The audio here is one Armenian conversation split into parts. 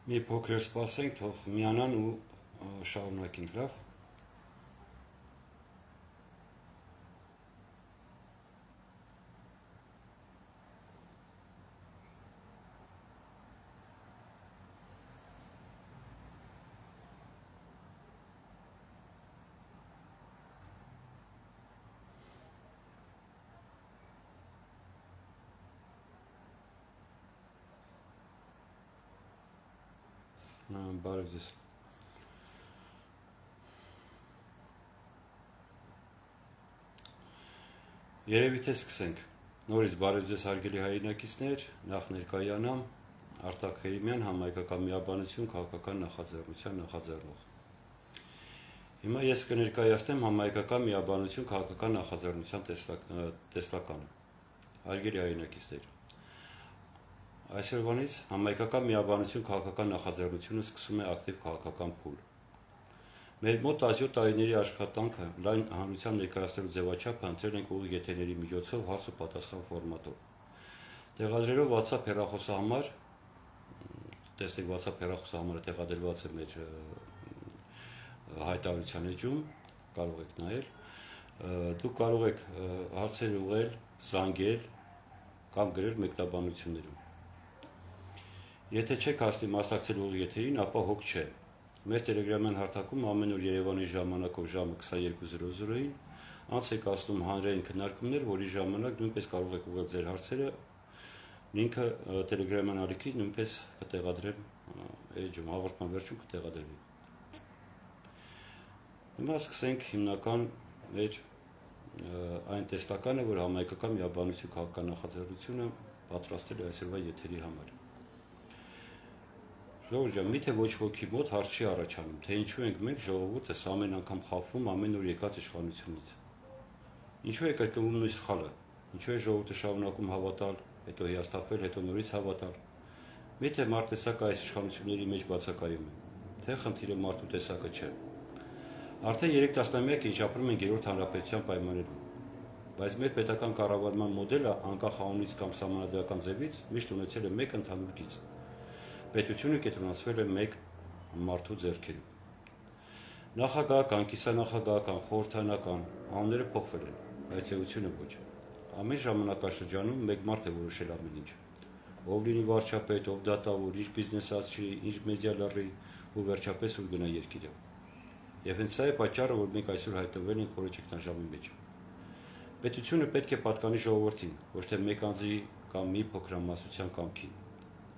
Մի փոքր սպասենք, թող միանան ու շարունակենք, լավ։ Բարև ձեզ։ Երևի թե սկսենք։ Նորից բարև ձեզ հարգելի հայրենակիցներ, նախ ներկայանամ Արտակ Խեյմյան, համայնքական միաբանություն քաղաքական նախաձեռնության նախաձեռնող։ Հիմա ես կներկայացնեմ համայնքական միաբանություն քաղաքական նախաձեռնության տեսլականը։ Հարգելի հայրենակիցներ, այսօրվանից համայնքական միաբանություն քաղաքական նախաձեռնությունը սկսում է ակտիվ քաղաքական փուլ։ Մեր մոտ 17 տարիների աշխատանքը լայն հանրության ներկայացնելու ձևաչափը ընտրել ենք ուղիղ եթերների միջոցով հարց ու պատասխան ֆորմատով։ Տեղադրելով WhatsApp հեռախոսահամար, տեսեք WhatsApp հեռախոսահամարը տեղադրված է մեր հայտարարության էջում, կարող եք նայել, դուք կարող եք հարցեր ուղղել, զանգել կամ գրել մեկնաբանություններում։ Եթե չեք հասնի մասնակցել ուղիղ եթերին, ապա հոգ չէ։ Մեր Telegram-յան հարթակում ամեն օր Երևանի ժամանակով ժամը 22:00-ին անց եք ասնում հանրային քննարկումներ, որի ժամանակ նույնպես կարող եք ուղղել ձեր հարցերը, լինքը Telegram-յան ալիքի նույնպես կտեղադրեմ էջում, հաղորդման վերջում կտեղադրվի։ Հիմա սկսենք հիմնական մեր այն տեսլականը, որ համայնքական միաբանություն քաղաքական նախաձեռնությունը պատրաստել է այսօրվա եթերի համար։ Ժողովուրդ ջան, միթե ոչ ոքի մոտ հարց չի առաջանում, թե ինչու ենք մենք ժողովուրդս ամեն անգամ խաբվում ամեն օր եկած իշխանությունից։ Ինչու է կրկնվում նույն սխալը։ Ինչու է ժողովուրդը շարունակում հավատալ, հետո հիասթափվել, հետո նորից հավատալ։ Միթե մարդ տեսակը այս իշխանությունների մեջ բացակայում է, թե խնդիրը մարդու տեսակը չէ։ Արդեն 3 տասնամյակ ինչ ապրում ենք երրորդ հանրապետության պայմաններում, բայց մեր պետական կառավարման մոդելը անկախ անունից կամ սահմանադրական ձևից միշտ ունեցել է մեկ ընդհանուր գիծ։ Պետությունը կենտրոնացվել է մեկ մարդու ձեռքերում։ Նախագահական, կիսանախագահական, խորհրդարանական անունները փոխվել են, բայց էությունը ոչ։ Ամեն ժամանակաշրջանում մեկ մարդ է որոշել ամեն ինչ։ Ով լինի վարչապետ, ով դատավոր, ինչ բիզնես աճի, ինչ մեդիա լռի ու վերջապես ուր գնա երկիրը։ Եվ հենց սա է պատճառը, որ մենք այսօր հայտնվել ենք խորը ճգնաժամի մեջ։ Պետությունը պետք է պատկանի ժողովրդին, ոչ թե մեկ անձի կամ մի փոքրամասնության կամքին։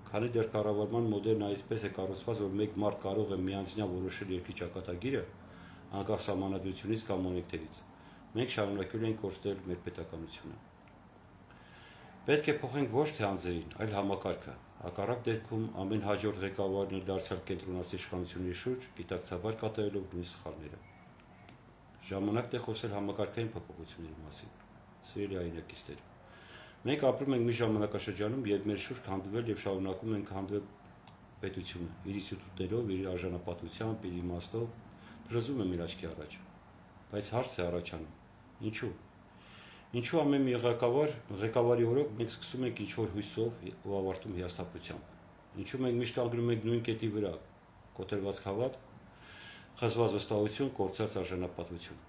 Քանի դեռ կառավարման մոդելն այսպես է կառուցված, որ մեկ մարդ կարող է միանձնյա որոշել երկրի ճակատագիրը, անկախ սահմանադրությունից կամ մոնեկտերից, մենք շարունակել ենք կորցնել մեր պետականությունը։ Պետք է փոխենք ոչ թե անձերին, այլ համակարգը։ Հակառակ դեպքում ամեն հաջորդ ղեկավարն է դարձյալ կենտրոնացի իշխանությունների շուրջ, գիտակցաբար կատարելով նույն սխալները։ Ժամանակն է խոսել համակարգային փոփոխությունների մասին։ Սիրելի հայրենակիցներ, մենք ապրում ենք մի ժամանակաշրջանում, երբ մեր շուրջ հանդիպել եւ շարունակում ենք հանդիպել պետությունը, իր ինստիտուտներով, իր արժանապատվությամբ, իր իմաստով, բժշկում է մեր աչքի առաջ։ Բայց հարց է առաջանում. ինչու։ Ինչու ամեն մի ղեկավարի օրոք մենք սկսում ենք ինչ-որ հույսով ու ավարտում հիասթափությամբ։ Ինչու մենք միշտ կանգնում ենք նույն կետի վրա, կոտրված հավատք, խզված վստահություն, կորցած արժանապատվություն։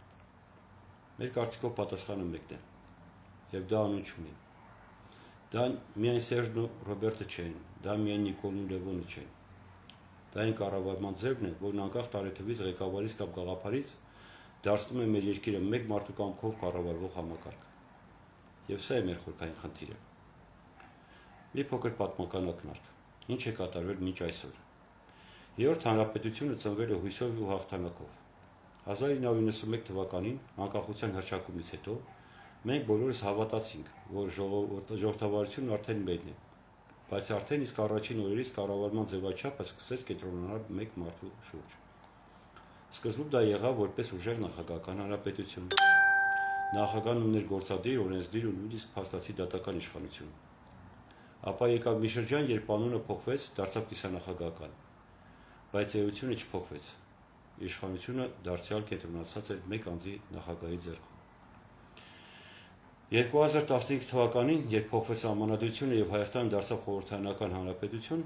Մեր կարծիքով պատասխանը մեկն է, եւ դա անուն չունի։ Դա միայն Սերժն ու Ռոբերտը չեն, դա միայն Նիկոլն ու Լևոնը չեն։ Դա այն կառավարման ձևն է, որն անկախ տարեթվից, ղեկավարից կամ գաղափարից դարձնում է մեր երկիրը մեկ մարդու կամքով կառավարվող համակարգ։ Եվ սա է մեր խորքային խնդիրը։ Մի փոքր պատմական ակնարկ։ Ինչ է կատարվել մինչ այսօր։ Երրորդ հանրապետությունը ծնվել է հույսով ու հաղթանակով։ 1991 թվականին անկախության հռչակումից հետո մենք բոլորս հավատացինք, որ ժողովրդավարությունն արդեն մեկն է, բայց արդեն իսկ առաջին օրերից կառավարման ձևաչափը սկսեց կենտրոնանալ մեկ մարդու շուրջ։ Սկզբում դա եղավ որպես ուժեղ նախագահական հանրապետություն։ Նախագահն ուներ գործադիր, օրենսդիր ու նույնիսկ փաստացի դատական իշխանություն։ Ապա եկավ մի շրջան, երբ անունը փոխվեց, դարձավ կիսանախագահական, բայց էությունը չփոխվեց։ Իշխանությունը դարձյալ կենտրոնացած էր մեկ անձի նախագահի ձեռքում։ 2015 թվականին, երբ փոխվեց սահմանադրությունը եւ Հայաստանը դարձավ խորհրդարանական հանրապետություն,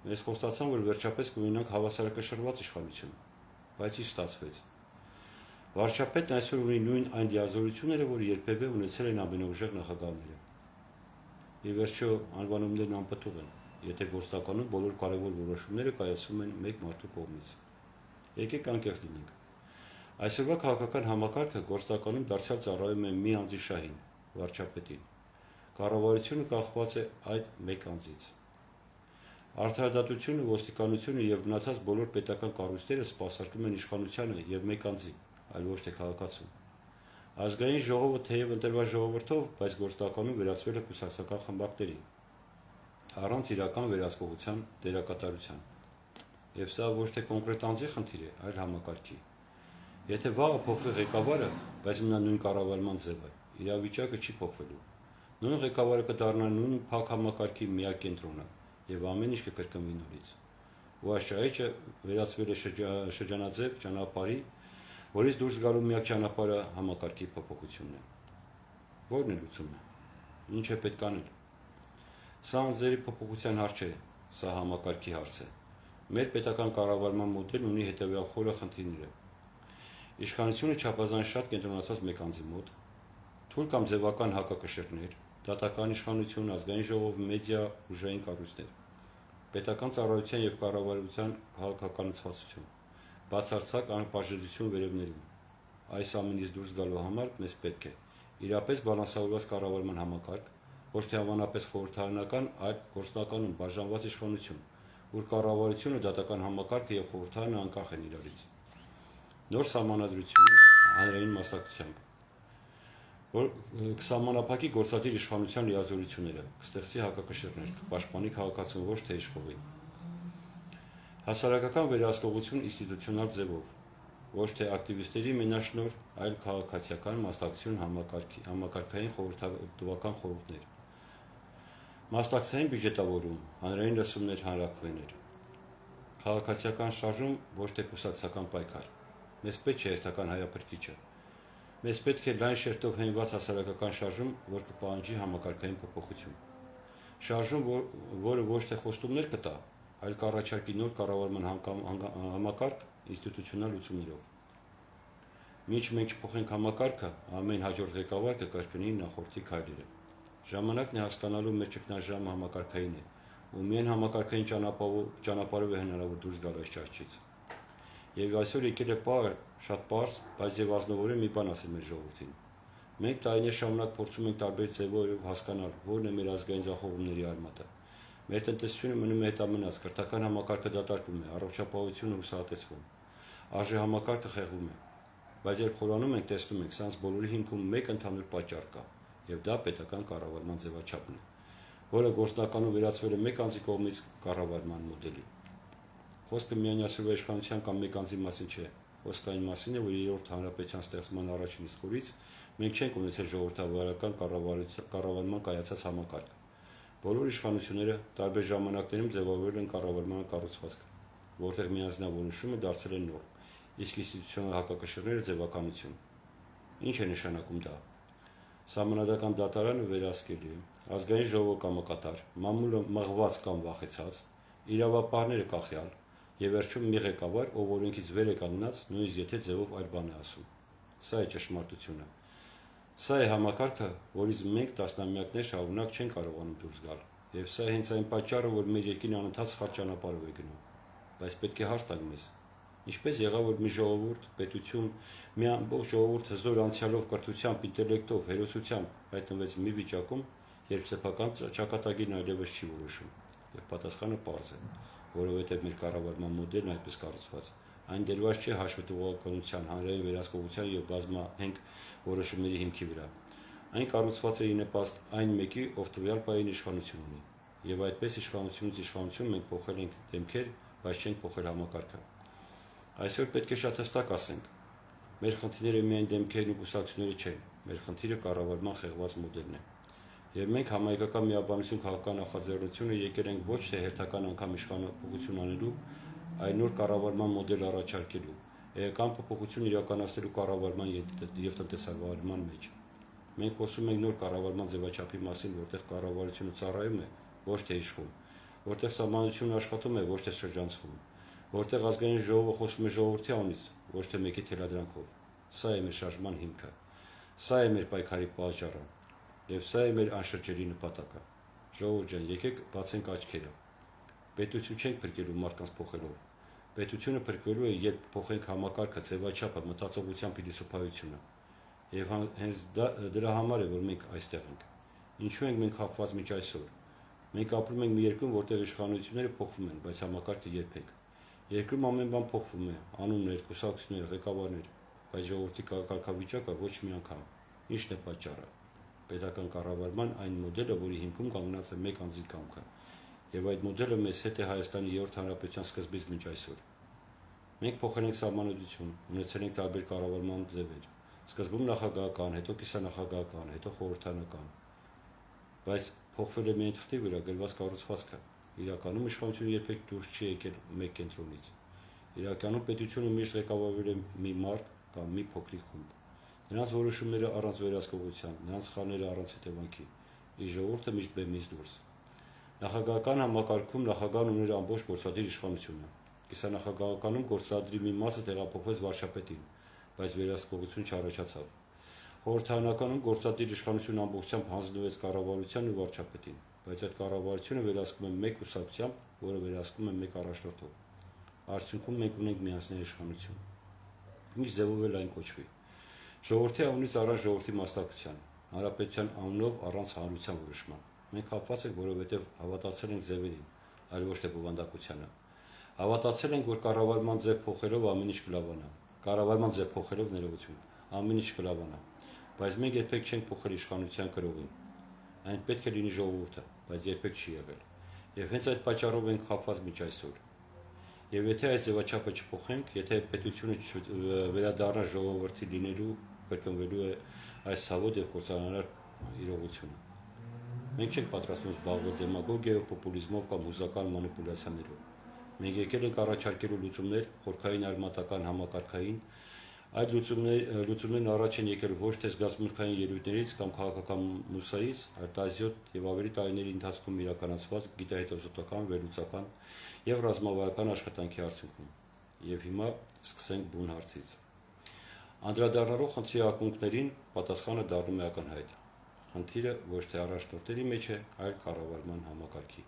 Մեզ խոստացան, որ վերջապես կունենանք հավասարակշռված իշխանություն, բայց ի ստացվեց։ Վարչապետն այսօր ունի նույն այն դիազորությունները, որ երբևէ ունեցել են ամենաուժեղ նախագահները։ Ի վերջո անվանումներն անպտուղ են, եթե գործնականում բոլոր կարևոր որոշումները կայացվում են մեկ մարդու կողմից։ Եկեք անկեղծ լինենք։ Այսօրվա քաղաքական համակարգը գործնականում դարձյալ ծառայում է մի անձի շահին, վարչապետին։ Կառավարությունը կախված է այդ մեկ անձից։ Արդարադատությունը, ոստիկանությունը եւ մնացած բոլոր պետական կառույցները սպասարկում են իշխանությանը եւ մեկ անձի, այլ ոչ թե քաղաքացուն։ Ազգային ժողովը թեև ընտրված ժողովրդով, բայց գործնականում վերածվել է կուսակցական խմբակների, առանց իրական վերահսկողության դերակատարության։ Եվ սա ոչ թե կոնկրետ անձի խնդիր է, այլ համակարգի։ Եթե վաղը փոխվի ղեկավարը, բայց մնա նույն կառավարման ձևը, իրավիճակը չի փոխվելու։ Նույն ղեկավարը կդառնա նույն փակ համակարգի միակ կենտրոնը եւ ամեն ինչ կկրկնվի նորից։ Ու այս շահիճը վերածվել է շրջանաձև ճանապարհի, որից դուրս գալու միակ ճանապարհը համակարգի փոփոխությունն է։ Որն է լուծումը։ Ինչ է պետք անել։ Սա անձերի փոփոխության հարց չէ, սա համակարգի հարց է։ Մեր պետական կառավարման մոդելն ունի հետևյալ խորը խնդիրները։ Իշխանությունը չափազանց շատ կենտրոնացած մեկ անձի մոտ, թույլ կամ ձևական հակակշիռներ, դատական իշխանություն, ազգային ժողով, մեդիա, ուժային կառույցներ, պետական ծառայության եւ կառավարության քաղաքականացվածություն, բացարձակ անպաշտպանություն վերևներում։ Այս ամենից դուրս գալու համար մեզ պետք է իրապես բալանսավորված կառավարման համակարգ, ոչ թե հավանապես խորհրդարանական, այլ գործնականում բաժանված իշխանություն, որ կառավարությունը, դատական համակարգը եւ խորհրդարանը անկախ են իրարից։ Նոր սահմանադրություն հանրային մասնակցությամբ, որ կսահմանափակի գործադիր իշխանության լիազորությունները, կստեղծի հակակշիռներ, կպաշտպանի քաղաքացուն ոչ թե իշխողին։ Հասարակական վերահսկողություն ինստիտուցիոնալ ձևով, ոչ թե ակտիվիստերի մենաշնորհ, այլ քաղաքացիական մասնակցություն համակարգային խորհրդատվական խորհուրդներ։ Մասնակցային բյուջետավորում, հանրային լսումներ, հանրաքվեներ։ Քաղաքացիական շարժում, ոչ թե կուսակցական պայքար։ Մեզ պետք չէ հերթական հայափրկիչը։ Մեզ պետք է լայն շերտով հենված հասարակական շարժում, որ կպահանջի համակարգային փոփոխություն։ Շարժում, որը ոչ թե խոստումներ կտա, այլ կառաջարկի նոր կառավարման համակարգ ինստիտուցիոնալ լուծումներով։ Մինչ մենք չփոխենք համակարգը, ամեն հաջորդ ղեկավար կկրկնի նախորդի քայլերը։ Ժամանակն է հասկանալու մեր ճգնաժամը համակարգային է, ու միայն համակարգային ճանապարհով է հնարավոր դուրս գալ այս ճաշից։ Եվ այսօր եկել է պահը շատ պարզ, բայց եւ ազնվորեն մի բան ասել մեր ժողովրդին։ Մենք տարիներ շարունակ փորձում ենք տարբեր ձևով հասկանալ, որն է մեր ազգային ձախողումների արմատը։ Մեր տնտեսությունը մնում է հետամնաց, կրթական համակարգը դատարկվում է, առողջապահությունը հուսահատեցվում, արժե համակարգը խեղվում է։ Բայց երբ խորանում ենք, տեսնում ենք, սրանց բոլորի հիմքում մեկ ընդհանուր պատճառ կա, եւ դա պետական կառավարման ձևաչափն է, որը գործնականում վերածվել է մեկ անձի կողմից կառավարման մոդելի։ Խոսքը միայն այսօրվա իշխանության կամ մեկ անձի մասին չէ, խոսքը այն մասին է, որ երրորդ հանրապետության ստեղծման առաջին իսկ օրից մենք չենք ունեցել ժողովրդավարական կառավարման կայացած համակարգ։ Բոլոր իշխանությունները տարբեր ժամանակներում ձևավորել են կառավարման կառուցվածքը, որտեղ միանձնավորությունը դարձել է նորմ, իսկ ինստիտուցիոնալ հակակշիռները ձևականություն։ Ինչ է նշանակում դա։ Սահմանադրական դատարանը վերահսկելի է, ազգային ժողովը կամակատար, մամուլը մղված կամ վախեցած, իրավապահները կախյալ, եւ վերջում մի ղեկավար, ով օրենքից վեր է կանգնած, նույնիսկ եթե ձևով այլ բան է ասում։ Սա է ճշմարտությունը։ Սա է համակարգը, որից մենք տասնամյակներ շարունակ չեն կարողանում դուրս գալ, եւ սա է հենց այն պատճառը, որ մեր երկիրն անընդհատ սխալ ճանապարհով է գնում։ Բայց պետք է հարց տալ մեզ. ինչպես եղավ, որ մի ժողովուրդ, պետություն, մի ամբողջ ժողովուրդ հզոր անցյալով, կրթությամբ, ինտելեկտով, հերոսությամբ հայտնվեց մի վիճակում, երբ սեփական ճակատագիրն այլևս չի որոշում։ Եվ պատասխանը պարզ է, որովհետև մեր կառավարման մոդելն այդպես կառուցված, այն դերված չէ հաշվետվողականության, հանրային վերահսկողության եւ բազմահենք որոշումների հիմքի վրա։ Այն կառուցված է ի նպաստ այն մեկի, ով տվյալ պահին իշխանություն ունի։ Եվ այդպես իշխանությունից իշխանություն մենք փոխել ենք դեմքեր, բայց չենք փոխել համակարգը։ Այսօր պետք է շատ հստակ ասենք. մեր խնդիրները միայն դեմքերն ու կուսակցությունները չեն, մեր խնդիրը կառավարման խեղված մոդելն է։ Եվ մենք համայնքական միաբանություն քաղաքական նախաձեռնությունը եկել ենք ոչ թե հերթական անգամ իշխանապողություն անելու, այլ նոր կառավարման մոդել առաջարկելու, էական փոփոխություն իրականացնելու կառավարման եւ տնտեսավարման մեջ։ Մենք խոսում ենք նոր կառավարման ձևաչափի մասին, որտեղ կառավարությունը ծառայում է, ոչ թե իշխում, որտեղ սահմանությունը աշխատում է ոչ թե շրջանցվում, որտեղ ազգային ժողովը խոսում է ժողովրդի անունից, ոչ թե մեկի թելադրանքով։ Սա է մեր շարժման հիմքը, սա է մեր պայքարի պատճառը, եւ սա է մեր անշրջելի նպատակը։ Ժողովուրդ ջան, եկեք բացենք աչքերը։ Պետություն չենք փրկելու մարդկանց փոխելով։ Պետությունը փրկվելու է, երբ փոխենք համակարգը, ձևաչափը, մտածողության փիլիսոփայությունը։ Եվ հենց դրա համար է, որ մենք այստեղ ենք։ Ինչու ենք մենք խաբված մինչ այսօր։ Մենք ապրում ենք մի երկրում, որտեղ իշխանությունները փոխվում են, բայց համակարգը երբեք։ Երկրում ամեն բան փոխվում է, անուններ, կուսակցություններ, ղեկավարներ, բայց ժողովրդի կարգավիճակը ոչ մի անգամ։ Ի՞նչն է պատճառը։ Պետական կառավարման այն մոդելը, որի հիմքում կանգնած է մեկ անձի կամքը, եւ այդ մոդելը մեզ հետ է Հայաստանի 3-րդ հանրապետության սկզբից մինչ այսօր։ Մենք փոխել ենք սահմանադրություն, ունեցել ենք տարբեր կառավարման ձևեր, սկզբում նախագահական, հետո կիսանախագահական, հետո խորհրդարանական, բայց փոխվել է միայն թղթի վրա գրված կառուցվածքը։ Իրականում իշխանությունը երբեք դուրս չի եկել մեկ կենտրոնից։ Իրականում պետությունը միշտ ղեկավարվել է մի մարդ կամ մի փոքրիկ խումբ։ Նրանց որոշումները առանց վերահսկողության, նրանց սխալները առանց հետևանքի, իսկ ժողովուրդը միշտ բեմից դուրս։ Նախագահական համակարգում նախագահն ուներ ամբողջ գործադիր իշխանությունը։ Կիսանախագահականում գործադրի մի մասը տեղափոխվեց վարչապետին, բայց վերահսկողություն չառաջացավ։ Խորհրդարանականում գործադիր իշխանությունը ամբողջությամբ հանձնվեց կառավարությանն ու վարչապետին, բայց այդ կառավարությունը վերահսկում է մեկ կուսակցությամբ, որը վերահսկում է մեկ առաջնորդով։ Արդյունքում մենք ունենք միասնյա իշխանություն։ Ինչ ձևով էլ այն կոչվի։ Ժողովրդի անունից առանց ժողովրդի մասնակցության, հանրապետության անունով առանց հանրության որոշման։ Մենք կապված ենք, որովհետև հավատացել ենք ձևերին, այլ ոչ թե բովանդակությանը։ Հավատացել ենք, որ կառավարման ձև փոխելով ամեն ինչ կլավանա։ Կառավարման ձև փոխելով ներողություն, ամեն ինչ կլավանա։ Բայց մենք երբեք չենք փոխել իշխանության կրողին։ Այն պետք է լինի ժողովուրդը, բայց երբեք չի եղել։ Եվ հենց այդ պատճառով ենք խաբված մինչ այսօր։ Եվ եթե այս ձևաչափը չփոխենք, եթե պետությունը վերադառնա ժողովրդի լինելու, կրկնվելու է այս ցավոտ եւ կործանարար իրողությունը։ Մենք չենք պատրաստվում զբաղվել դեմագոգիայով, պոպուլիզմով կամ հուզական մանիպուլյացիաներով։ Մենք եկել ենք առաջարկելու լուծումներ, խորքային արմատական համակարգային, այդ լուծումներն առաջ են եկել ոչ թե զգացմունքային ելույթներից կամ քաղաքական մուսայից, այլ 17 եւ ավելի տարիների ընթացքում իրականացված գիտահետազոտական, վերլուծական եւ ռազմավարական աշխատանքի արդյունքում։ Եվ հիմա սկսենք բուն հարցից։ Անդրադառնալով խնդրի ակունքներին, պատասխանը դառնում է ակնհայտ։ Խնդիրը ոչ թե առաջնորդների մեջ է, այլ կառավարման համակարգի։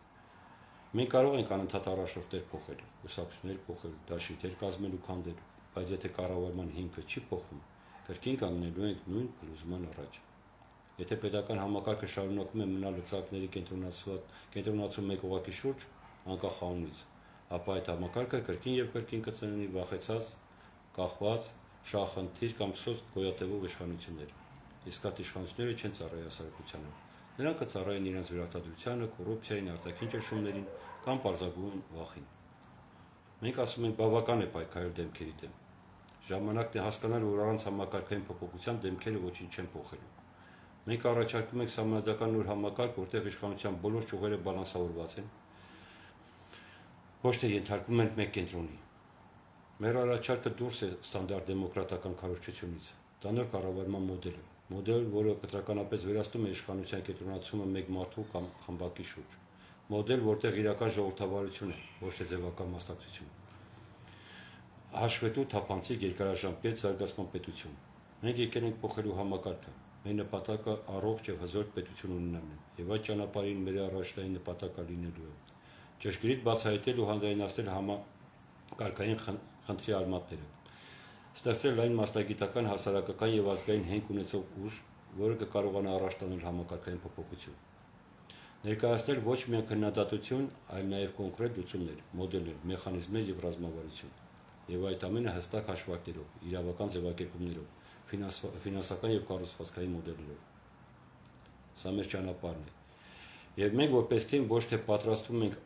Մենք կարող ենք անընդհատ առաջնորդներ փոխել, կուսակցություններ փոխել, դաշինքներ կազմել ու քանդել, բայց եթե կառավարման հիմքը չի փոխվում, կրկին կանգնելու ենք նույն փլուզման առաջ։ Եթե պետական համակարգը շարունակում է մնալ լծակների կենտրոնացում մեկ ուղղակի շուրջ, անկախ անունից, ապա այդ համակարգը կրկին եւ կրկին կծնի վախեցած, կախված, շահախնդիր կամ սոց գոյատևող իշխանություններ։ Իսկ այդ իշխանությունները չեն ծառայի հասարակությանը։ Նրանք կծառայեն իրենց վերարտադրությանը, կոռուպցիային, արտաքին ճնշումներին կամ պարզագույն վախին։ Մենք ասում ենք բավական է պայքարել դեմքերի դեմ։ Ժամանակն է հասկանալ, որ առանց համակարգային փոփոխության դեմքերը ոչինչ չեն փոխելու։ Մենք առաջարկում ենք սահմանադրական նոր համակարգ, որտեղ իշխանության բոլոր ճյուղերը բալանսավորված են, ոչ թե ենթարկվում են մեկ կենտրոնի։ Մեր առաջարկը դուրս է ստանդարտ դեմոկրատական քարոզչությունից։ Դա նոր կառավարման մոդել է, որը կտրականապես վերացնում է իշխանության կենտրոնացումը մեկ մարդու կամ խմբակի շուրջ։ Մոդել, որտեղ իրական ժողովրդավարություն է, ոչ թե ձևական մասնակցություն։ Հաշվետու թափանցիկ երկարաժամկետ զարգացման պետություն։ Մենք եկել ենք փոխելու համակարգը։ Մեր նպատակը առողջ եւ հզոր պետություն ունենալն է, եւ այդ ճանապարհին մեր առաջնային նպատակը լինելու է ճշգրիտ բացահայտել ու հանրայնացնել համակարգային խնդրի արմատները, ստեղծել լայն մասնագիտական, հասարակական եւ ազգային հենք ունեցող ուժ, որը կկարողանա առաջ տանել համակարգային փոփոխություն։ Ներկայացնել ոչ միայն քննադատություն, այլ նաեւ կոնկրետ լուծումներ, մոդելներ, մեխանիզմներ եւ ռազմավարություն։ Եվ այդ ամենը հստակ հաշվարկներով, իրավական ձևակերպումներով, ֆինանսական եւ կառուցվածքային մոդելներով։ Սա մեր ճանապարհն է։ Եվ մենք որպես թիմ ոչ թե պատրաստվում ենք,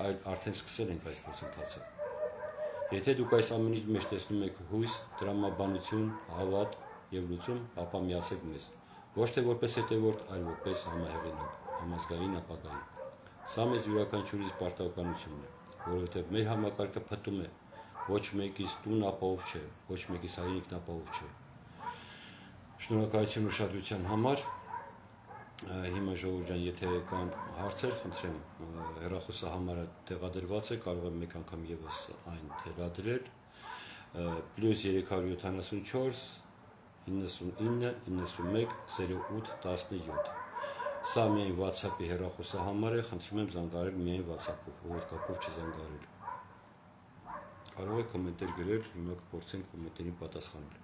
այլ արդեն սկսել ենք այս գործընթացը։ Եթե դուք այս ամենից մեջ տեսնում եք հույս, տրամաբանություն, հավատ եւ լուծում, ապա միացեք մեզ։ Ոչ թե որպես հետևորդ, այլ որպես համահեղինակ, համազգային ապագայի։ Սա մեզ յուրաքանչյուրիս պարտականությունն է, որովհետեւ մեր համակարգը փտում է, ոչ մեկից տուն ապահով չէ, ոչ մեկից հայրենիքն ապահով չէ։ Շնորհակալություն ուշադրության համար։ Հիմա ժողովուրդ ջան, եթե կան հարցեր, խնդրեմ, հեռախոսահամարը տեղադրված է, կարող եմ մեկ անգամ եւս այն թելադրել, +374 99 91 08 17 Սա միայն WhatsApp-ի հեռախոսահամար է, խնդրում եմ զանգարել միայն WhatsApp-ով, WhatsApp-ով չզանգարել։ Կարող եք կոմենտեր գրել, հիմա կփորձենք կոմենտերին պատասխանել։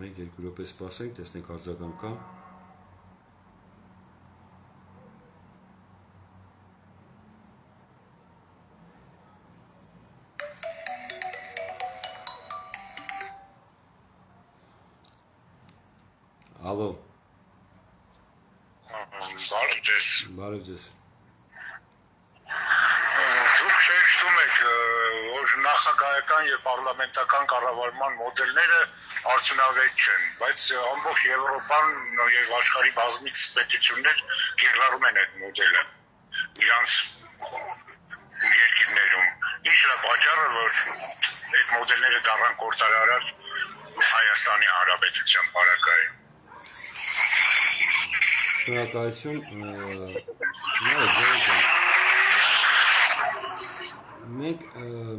Մենք 2 րոպե սպասենք, տեսնենք արձագանք կա։ Ալո։ Բարև ձեզ։ Բարև ձեզ։ Դուք շեշտում եք, որ նախագահական եւ պարլամենտական կառավարման մոդելները արդյունավետ չեն, բայց ամբողջ Եվրոպան եւ աշխարհի բազմից պետություններ կիրառում են այդ մոդելը իրանց երկիրներում։ Ինչն է պատճառը, որ այդ մոդելները դառան գործարար Հայաստանի Հանրապետության բարակայում։ Շնորհակալություն։ Մենք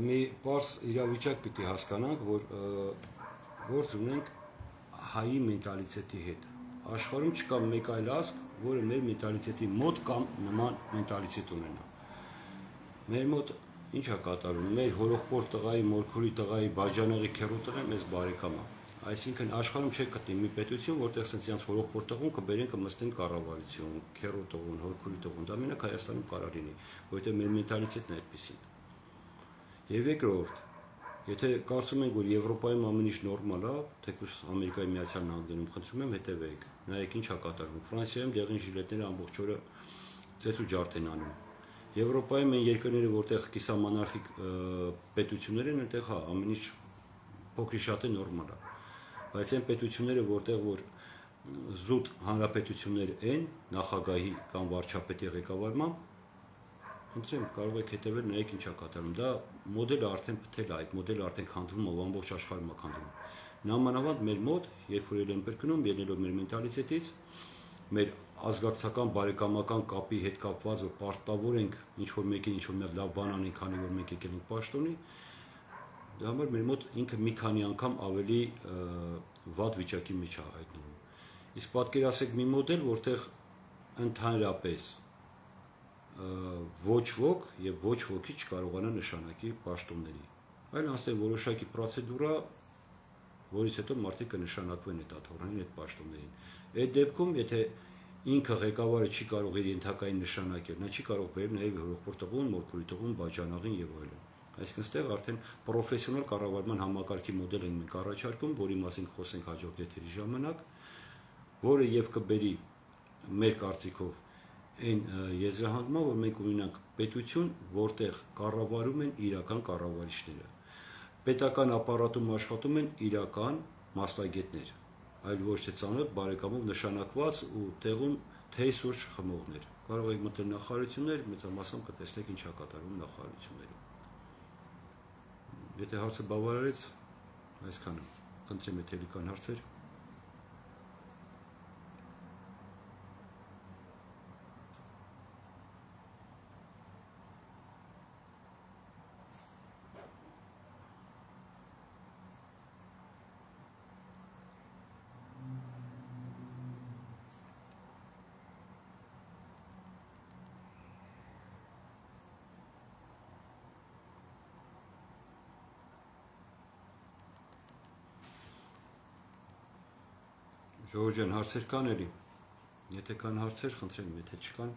մի պարզ իրավիճակ պիտի հասկանանք, որ գործ ունենք հայի մենտալիտետի հետ։ Աշխարհում չկա մեկ այլ ազգ, որը մեր մենտալիտետի մոտ կամ նման մենտալիտետ ունենա։ Մեր մոտ ինչ է կատարում։ Մեր հորողբոր տղայի, մորքուրի տղայի, բաժանողի քերու տղան մեզ բարեկամ է։ Այսինքն աշխարհում չի գտնի մի պետություն, որտեղ սենց հորողբոր տղուն կբերեն կմստեն կառավարություն, քերու տղուն, հորքուրի տղուն, դա մենակ Հայաստանում կարող լինի, որովհետև մեր մենտալիտետն է այդպեսին։ Եվ երկրորդ, եթե կարծում ենք, որ Եվրոպայում ամեն ինչ նորմալ է, թեկուզ Ամերիկայի Միացյալ Նահանգներում, խնդրում եմ հետևեք, նայեք ինչ է կատարվում։ Ֆրանսիայում դեղին ժիլետները ամբողջ օրը ծեծ ու ջարդ են անում։ Եվրոպայում այն երկրները, որտեղ կիսամանարխիկ պետություններ են, այնտեղ հա ամեն ինչ փոքրի շատ է նորմալ է։ Բայց այն պետությունները, որտեղ որ զուտ հանրապետություններ են, նախագահի կամ վարչապետի ղեկավարմամբ, խնդրեմ, կարող եք հետևել, նայեք ինչ է կատարում։ Դա մոդելը արդեն փթել է, այդ մոդելը արդեն քանդվում է, ամբողջ աշխարհում է քանդվում։ Նամանավանդ մեր մոտ, երբ որ ելեն բրկնում, ելնելով մեր մենտալիտետից, մեր ազգակցական բարեկամական կապի հետ կապված, որ պարտավոր ենք ինչ-որ մեկին ինչ-որ մի լավ բան անենք, քանի որ մենք եկել ենք պաշտոնի, դա համար մեր մոտ ինքը մի քանի անգամ ավելի վատ վիճակի մեջ է հայտնվում։ Իսկ պատկերացրեք մի մոդել, որտեղ ընդհանրապես ոչ ոք եւ ոչ ոքի չկարողանա նշանակի պաշտոնների։ Այլ անցնել որոշակի պրոցեդուրա, որից հետո մարդիկ կնշանակվեն այդ աթոռներին, այդ պաշտոններին։ Այդ դեպքում, եթե ինքը ղեկավարը չի կարող իր ենթակային նշանակել, նա չի կարող բերել նաեւ հորողբոր տղուն, մորքուրի տղուն, բաժանաղին եւ այլն։ Այսինքն ստեղ արդեն պրոֆեսիոնալ կառավարման համակարգի մոդել ենք մենք առաջարկում, որի մասին խոսենք հաջորդ եթերի ժամանակ, որը եւ կբերի մեր կարծիքով այն եզրահանգման, որ մենք ունենանք պետություն, որտեղ կառավարում են իրական կառավարիչները։ Պետական ապարատում աշխատում են իրական մասնագետներ, այլ ոչ թե ծանոթ բարեկամով նշանակված ու տեղում թեյ սուրճ խմողներ։ Կարող եք մտնել նախարարություններ, մեծամասամբ կտեսնեք ինչ է կատարվում նախարարություններում։ Եթե հարցը բավարարեց, այսքանը։ Խնդրեմ, եթե էլի կան հարցեր։ Ժողովուրդ ջան, հարցեր կան էլի։ Եթե կան հարցեր, խնդրեմ, եթե չկան։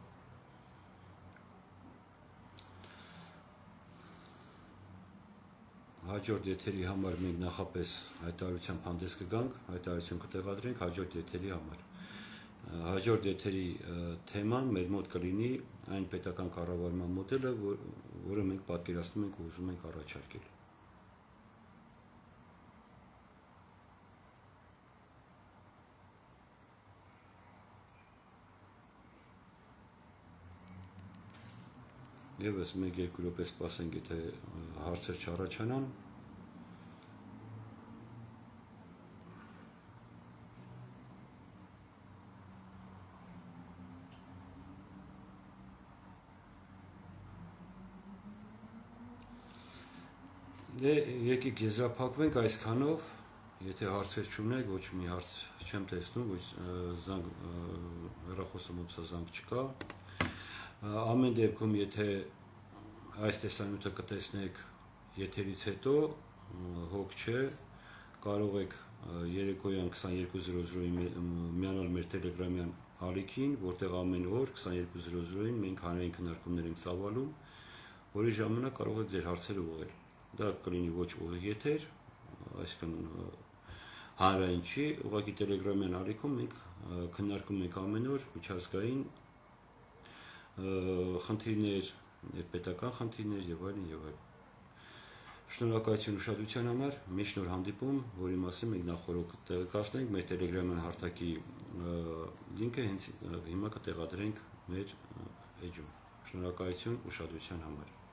Հաջորդ եթերի համար մենք նախապես հայտարարությամբ հանդես կգանք, հայտարարություն կտեղադրենք հաջորդ եթերի համար։ Հաջորդ եթերի թեման մեր մոտ կլինի այն պետական կառավարման մոդելը, որը մենք պատկերացնում ենք ու ուզում ենք առաջարկել։ Եվս 1-2 րոպե սպասենք, եթե հարցեր չառաջանան։ Դե եկեք եզրափակվենք այսքանով, եթե հարցեր չունեք, ոչ մի հարց չեմ տեսնում, ոչ զանգ հեռախոսը մոտսա զանգ չկա։ Ամեն դեպքում, եթե այս տեսանյութը կտեսնեք եթերից հետո, հոգ չէ, կարող եք երեկոյան 22:00-ին միանալ մեր տելեգրամյան ալիքին, որտեղ ամեն օր 22:00-ին մենք հանրային քննարկումներ ենք ծավալում, որի ժամանակ կարող եք ձեր հարցերը ուղղել։ Դա կլինի ոչ ուղիղ եթեր, այսինքն հանրային չի, ուղղակի տելեգրամյան ալիքում մենք քննարկում ենք ամեն օր միջազգային խնդիրներ, ներպետական խնդիրներ եւ այլն եւ այլն։ Շնորհակալություն ուշադրության համար, մի շնորհ հանդիպում, որի մասին մենք նախորդ կտեղեկացնենք, մեր տելեգրամյան հարթակի լինքը հենց հիմա կտեղադրենք մեր էջում։ Շնորհակալություն ուշադրության համար։